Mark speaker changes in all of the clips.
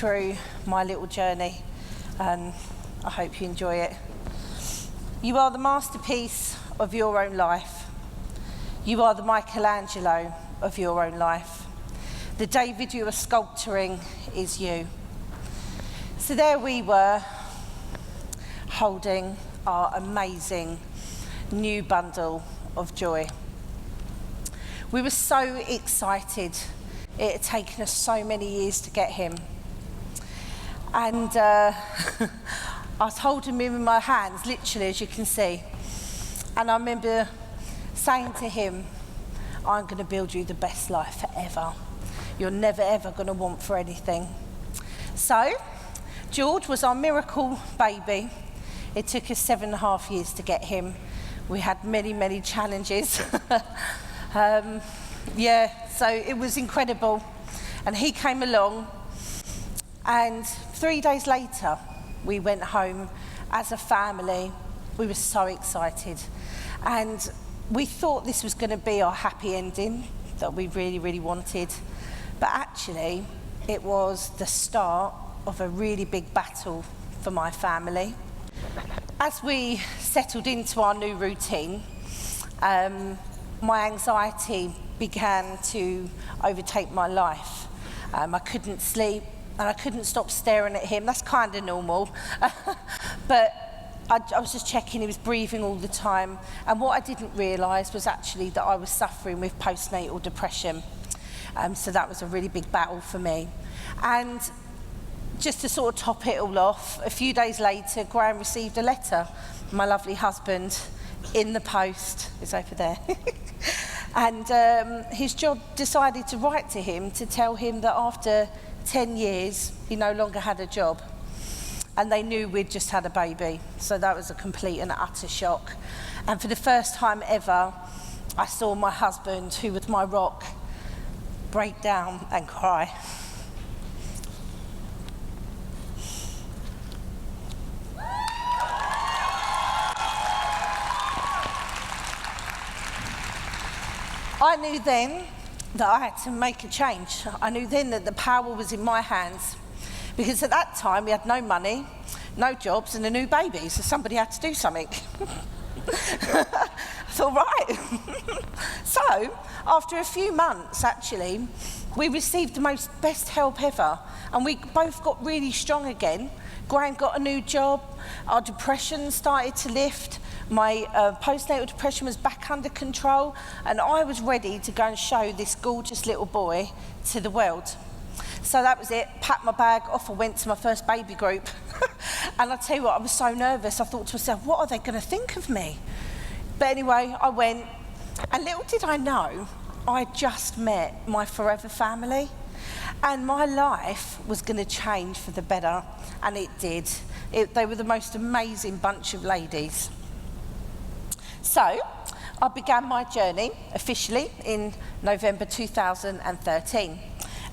Speaker 1: through my little journey, and I hope you enjoy it. You are the masterpiece of your own life. You are the Michelangelo of your own life. The David you are sculpturing is you. So there we were, holding our amazing new bundle of joy. We were so excited. It had taken us so many years to get him. And I was holding him in my hands, literally, as you can see. And I remember saying to him, I'm going to build you the best life forever. You're never, ever going to want for anything. So, George was our miracle baby. It took us 7.5 years to get him. We had many, many challenges. So it was incredible. And he came along, and 3 days later, we went home as a family. We were so excited. And we thought this was going to be our happy ending that we really, really wanted. But actually, it was the start of a really big battle for my family. As we settled into our new routine, my anxiety began to overtake my life. I couldn't sleep, and I couldn't stop staring at him. That's kind of normal. But I was just checking he was breathing all the time. And what I didn't realise was actually that I was suffering with postnatal depression. So that was a really big battle for me. And just to sort of top it all off, a few days later, Graham received a letter from my lovely husband in the post. It's over there. And his job decided to write to him to tell him that after 10 years, he no longer had a job. And they knew we'd just had a baby. So that was a complete and utter shock. And for the first time ever, I saw my husband, who was my rock, break down and cry. I knew then that I had to make a change. I knew then that the power was in my hands, because at that time we had no money, no jobs, and a new baby, so somebody had to do something. I thought, right. So, after a few months, actually, we received the best help ever, and we both got really strong again. Graham got a new job, our depression started to lift, my postnatal depression was back under control, and I was ready to go and show this gorgeous little boy to the world. So that was it, packed my bag, off I went to my first baby group. And I tell you what, I was so nervous, I thought to myself, what are they going to think of me? But anyway, I went, and little did I know, I just met my forever family, and my life was going to change for the better, and it did. They were the most amazing bunch of ladies. So, I began my journey officially in November 2013.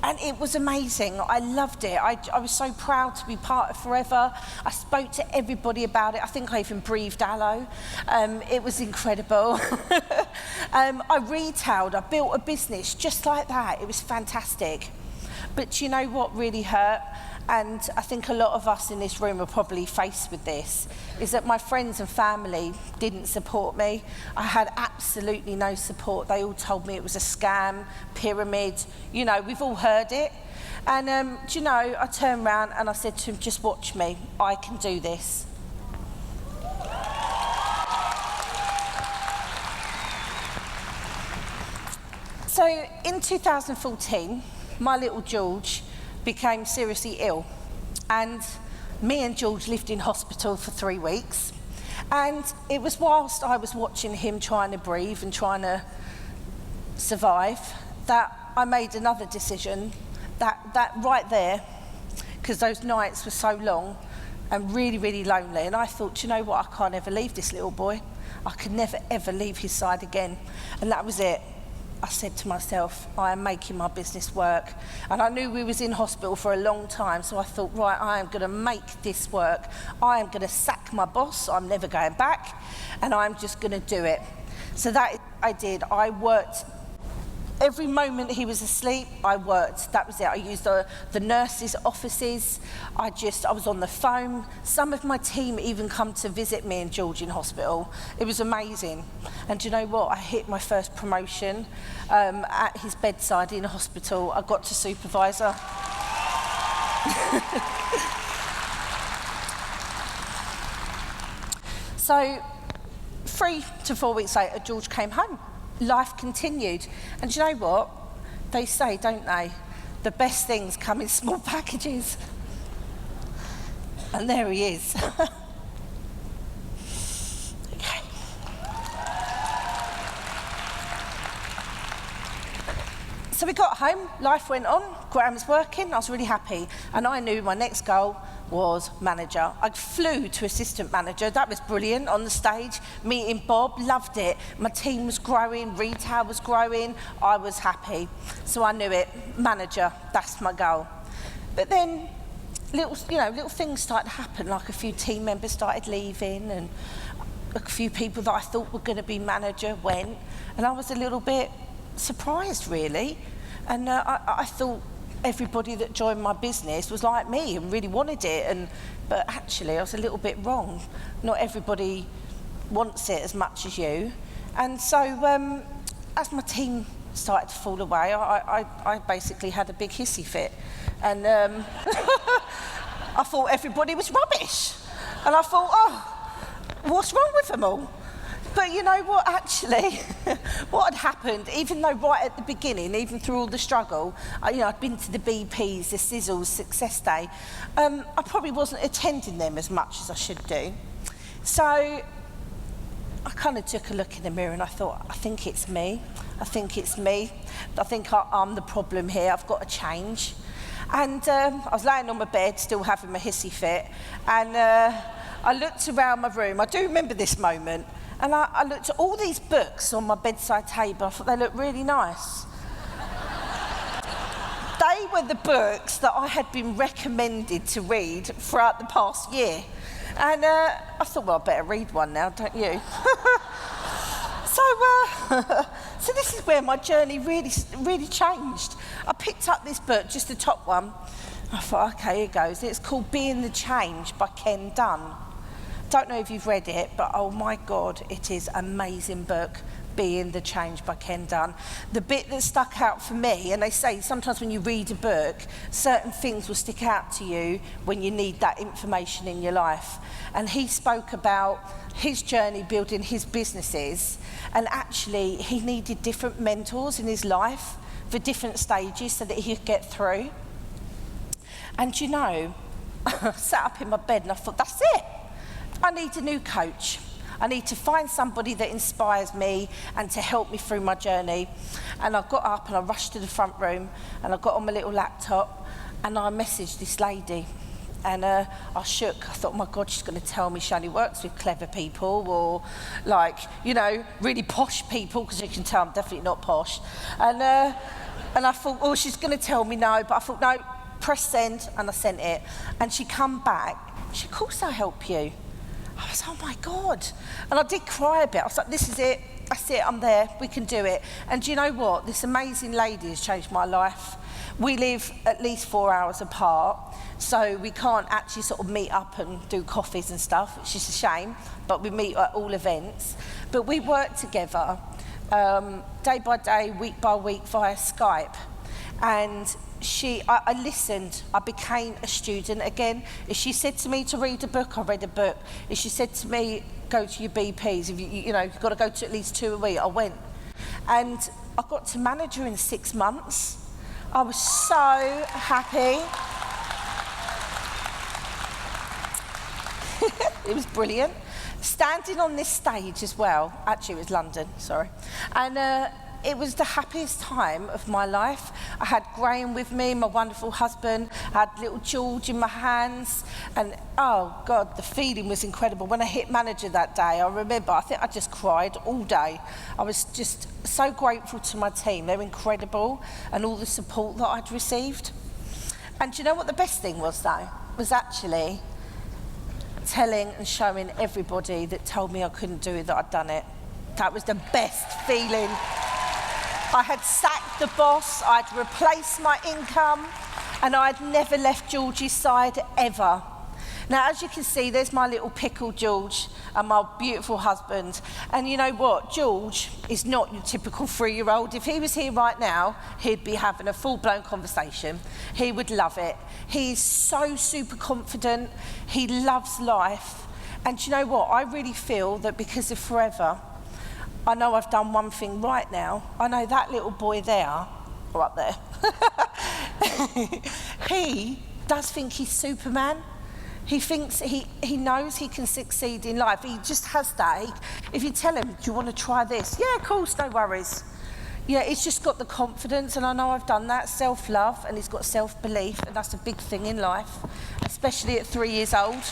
Speaker 1: And it was amazing. I loved it. I was so proud to be part of Forever. I spoke to everybody about it. I think I even breathed aloe. It was incredible. I retailed. I built a business just like that. It was fantastic. But you know what really hurt? And I think a lot of us in this room are probably faced with this, is that my friends and family didn't support me. I had absolutely no support. They all told me it was a scam, pyramid. You know, we've all heard it. And do you know, I turned around and I said to him, just watch me. I can do this. So in 2014, my little George became seriously ill, and me and George lived in hospital for 3 weeks, and it was whilst I was watching him trying to breathe and trying to survive that I made another decision, that right there, because those nights were so long and really, really lonely, and I thought, do you know what, I can't ever leave this little boy. I could never ever leave his side again, and that was it. I said to myself, I am making my business work. And I knew we was in hospital for a long time, so I thought, right, I am going to make this work. I am going to sack my boss, I'm never going back, and I'm just going to do it. So that I did. I worked Every moment he was asleep, I worked. That was it. I used the nurses' offices. I was on the phone. Some of my team even come to visit me and George in hospital. It was amazing. And do you know what? I hit my first promotion at his bedside in a hospital. I got to supervisor. So 3 to 4 weeks later, George came home. Life continued. And do you know what? They say, don't they? The best things come in small packages. And there he is. Okay. So we got home, life went on, Graham was working, I was really happy. And I knew my next goal was manager. I flew to assistant manager. That was brilliant on the stage. Meeting Bob, loved it. My team was growing, retail was growing. I was happy. So I knew it. Manager, that's my goal. But then little things started to happen, like a few team members started leaving and a few people that I thought were going to be manager went. And I was a little bit surprised, really. And I thought everybody that joined my business was like me and really wanted it, but actually I was a little bit wrong. Not everybody wants it as much as you. And so as my team started to fall away, I basically had a big hissy fit. And I thought everybody was rubbish. And I thought, oh, what's wrong with them all? But you know what, actually, what had happened, even though right at the beginning, even through all the struggle, I'd been to the BPs, the Sizzles, Success Day, I probably wasn't attending them as much as I should do. So I kind of took a look in the mirror and I thought, I think it's me. I think I'm the problem here. I've got to change. And I was laying on my bed, still having my hissy fit, and I looked around my room. I do remember this moment. And I looked at all these books on my bedside table. I thought they looked really nice. They were the books that I had been recommended to read throughout the past year. And I thought, well, I better read one now, don't you? So this is where my journey really changed. I picked up this book, just the top one. I thought, okay, here goes. It's called Being the Change by Ken Dunn. Don't know if you've read it, but oh my God, it is an amazing book, Being the Change by Ken Dunn. The bit that stuck out for me, and they say sometimes when you read a book, certain things will stick out to you when you need that information in your life. And he spoke about his journey building his businesses, and actually he needed different mentors in his life for different stages so that he could get through. And you know, I sat up in my bed and I thought, that's it. I need a new coach. I need to find somebody that inspires me and to help me through my journey. And I got up and I rushed to the front room and I got on my little laptop and I messaged this lady. And I shook. I thought, oh my God, she's going to tell me she only works with clever people or really posh people, because you can tell I'm definitely not posh. And I thought, oh, she's going to tell me no. But I thought, no, press send, and I sent it. And she come back. She, of course I'll help you. I was, oh my God. And I did cry a bit. I was like, this is it. That's it. I'm there. We can do it. And do you know what? This amazing lady has changed my life. We live at least 4 hours apart, so we can't actually sort of meet up and do coffees and stuff, which is a shame, but we meet at all events. But we work together day by day, week by week via Skype. And I listened. I became a student again. If she said to me to read a book, I read a book. If she said to me, go to your BPs, if you've got to go to at least 2 a week, I went. And I got to manager in 6 months. I was so happy. It was brilliant. Standing on this stage as well, actually it was London, sorry. And it was the happiest time of my life. I had Graham with me, my wonderful husband. I had little George in my hands. And oh God, the feeling was incredible. When I hit manager that day, I remember, I think I just cried all day. I was just so grateful to my team. They're incredible, and all the support that I'd received. And do you know what the best thing was though? Was actually telling and showing everybody that told me I couldn't do it that I'd done it. That was the best feeling. I had sacked the boss, I'd replaced my income, and I'd never left George's side ever. Now, as you can see, there's my little pickle George and my beautiful husband. And you know what? George is not your typical 3-year-old. If he was here right now, he'd be having a full-blown conversation. He would love it. He's so super confident. He loves life. And do you know what? I really feel that because of Forever, I know I've done one thing right now. I know that little boy there, or up there, he does think he's Superman. He thinks he knows he can succeed in life. He just has that. If you tell him, do you want to try this? Yeah, of course, no worries. Yeah, he's just got the confidence, and I know I've done that, self-love, and he's got self-belief, and that's a big thing in life, especially at 3 years old.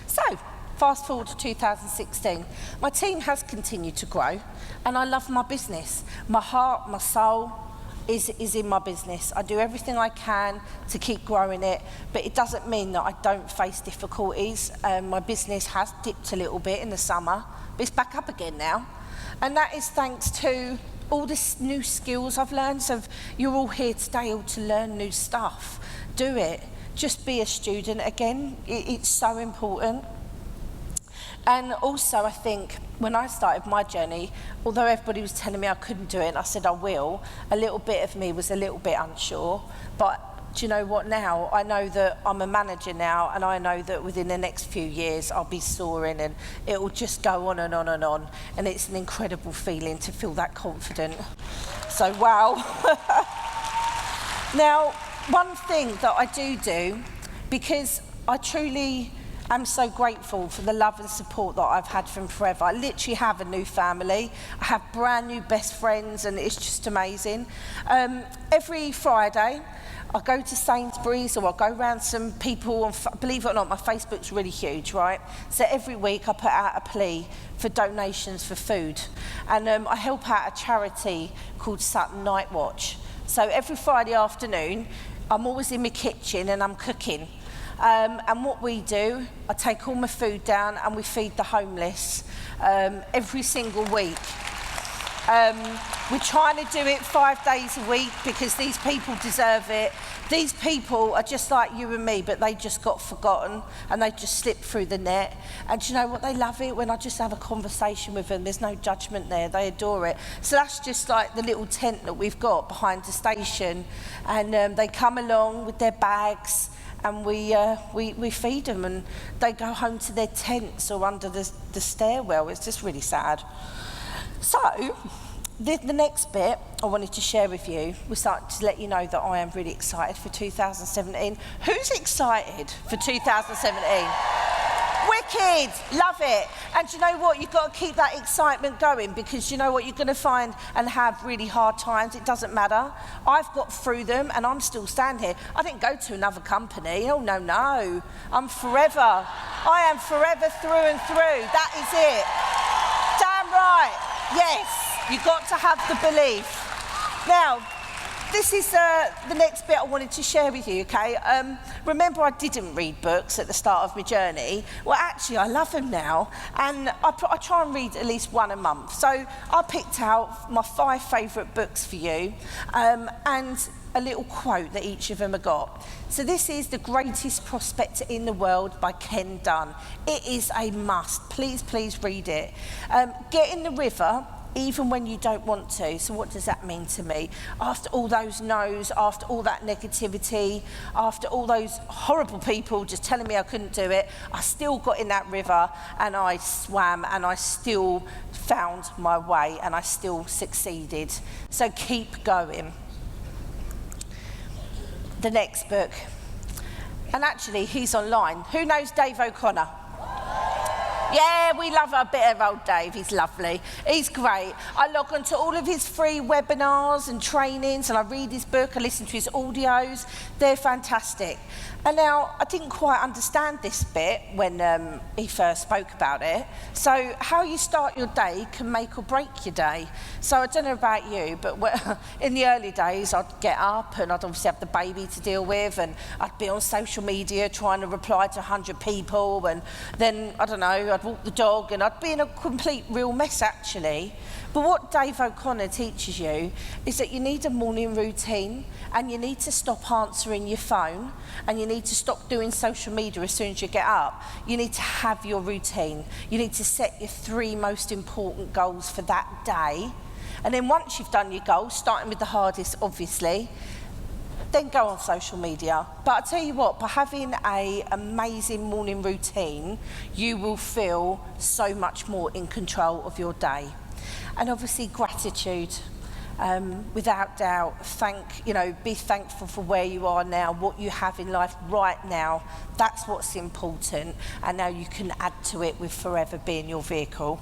Speaker 1: So, fast forward to 2016. My team has continued to grow, and I love my business. My heart, my soul is in my business. I do everything I can to keep growing it, but it doesn't mean that I don't face difficulties. My business has dipped a little bit in the summer, but it's back up again now. And that is thanks to all the new skills I've learned. So you're all here today all to learn new stuff. Do it. Just be a student again. It's so important. And also, I think, when I started my journey, although everybody was telling me I couldn't do it, and I said I will, a little bit of me was a little bit unsure. But do you know what now? I know that I'm a manager now, and I know that within the next few years, I'll be soaring, and it will just go on and on and on. And it's an incredible feeling to feel that confident. So, wow. Now, one thing that I do, because I truly I'm so grateful for the love and support that I've had from Forever. I literally have a new family. I have brand new best friends, and it's just amazing. Every Friday, I go to Sainsbury's, or I go around some people, and believe it or not, my Facebook's really huge, right? So every week I put out a plea for donations for food. And I help out a charity called Sutton Night Watch. So every Friday afternoon, I'm always in my kitchen and I'm cooking. And what we do, I take all my food down and we feed the homeless every single week. We're trying to do it 5 days a week because these people deserve it. These people are just like you and me, but they just got forgotten and they just slipped through the net. And do you know what? They love it when I just have a conversation with them. There's no judgment there. They adore it. So that's just like the little tent that we've got behind the station. And they come along with their bags, and we feed them, and they go home to their tents or under the stairwell. It's just really sad. So, the next bit I wanted to share with you was to let you know that I am really excited for 2017. Who's excited for 2017? Wicked! Love it. And you know what? You've got to keep that excitement going, because you know what? You're going to find and have really hard times. It doesn't matter. I've got through them and I'm still standing here. I didn't go to another company. Oh, no. I'm Forever. I am Forever through and through. That is it. Damn right. Yes. You've got to have the belief. Now, this is the next bit I wanted to share with you, okay? Remember, I didn't read books at the start of my journey. Well, actually, I love them now, and I try and read at least one a month. So I picked out my 5 favourite books for you, and a little quote that each of them have got. So this is The Greatest Prospector in the World by Ken Dunn. It is a must. Please, please read it. Get in the river even when you don't want to. So what does that mean to me? After all those no's, after all that negativity, after all those horrible people just telling me I couldn't do it, I still got in that river and I swam and I still found my way and I still succeeded. So keep going. The next book, and actually he's online. Who knows Dave O'Connor? Yeah, we love a bit of old Dave. He's lovely. He's great. I log on to all of his free webinars and trainings, and I read his book, I listen to his audios. They're fantastic. And now, I didn't quite understand this bit when he first spoke about it. So, how you start your day can make or break your day. So, I don't know about you, but in the early days, I'd get up and I'd obviously have the baby to deal with, and I'd be on social media trying to reply to 100 people, and then, I don't know, I'd I'd walk the dog and I'd be in a complete real mess actually. But what Dave O'Connor teaches you is that you need a morning routine, and you need to stop answering your phone, and you need to stop doing social media as soon as you get up. You need to have your routine. You need to set your 3 most important goals for that day. And then once you've done your goals, starting with the hardest obviously, then go on social media. But I tell you what, by having an amazing morning routine, you will feel so much more in control of your day. And obviously gratitude, without doubt, be thankful for where you are now, what you have in life right now. That's what's important, and now you can add to it with forever being your vehicle.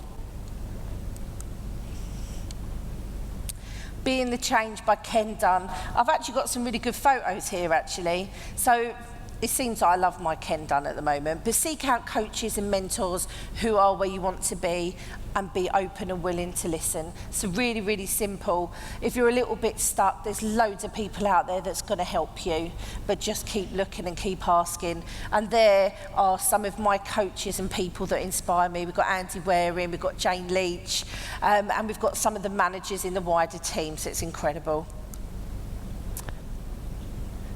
Speaker 1: Being the Change by Ken Dunn. I've actually got some really good photos here actually. So it seems I love my Ken Dunn at the moment, but seek out coaches and mentors who are where you want to be, and be open and willing to listen. So really, really simple. If you're a little bit stuck, there's loads of people out there that's going to help you, but just keep looking and keep asking. And there are some of my coaches and people that inspire me. We've got Andy Waring, we've got Jane Leach, and we've got some of the managers in the wider team, so it's incredible.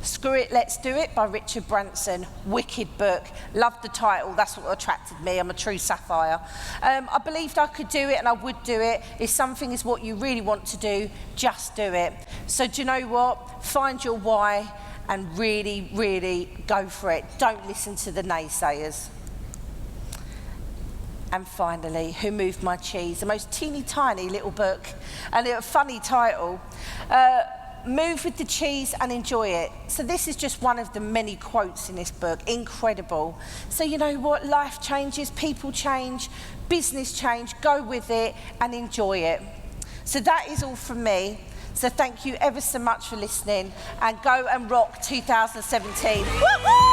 Speaker 1: Screw It, Let's Do It by Richard Branson. Wicked book. Loved the title. That's what attracted me. I'm a true sapphire. I believed I could do it and I would do it. If something is what you really want to do, just do it. So do you know what? Find your why and really, really go for it. Don't listen to the naysayers. And finally, Who Moved My Cheese? The most teeny tiny little book, and a funny title. Move with the cheese and enjoy it. So this is just one of the many quotes in this book. Incredible. So you know what? Life changes, people change, business change. Go with it and enjoy it. So that is all from me. So thank you ever so much for listening, and go and rock 2017. Woo-hoo!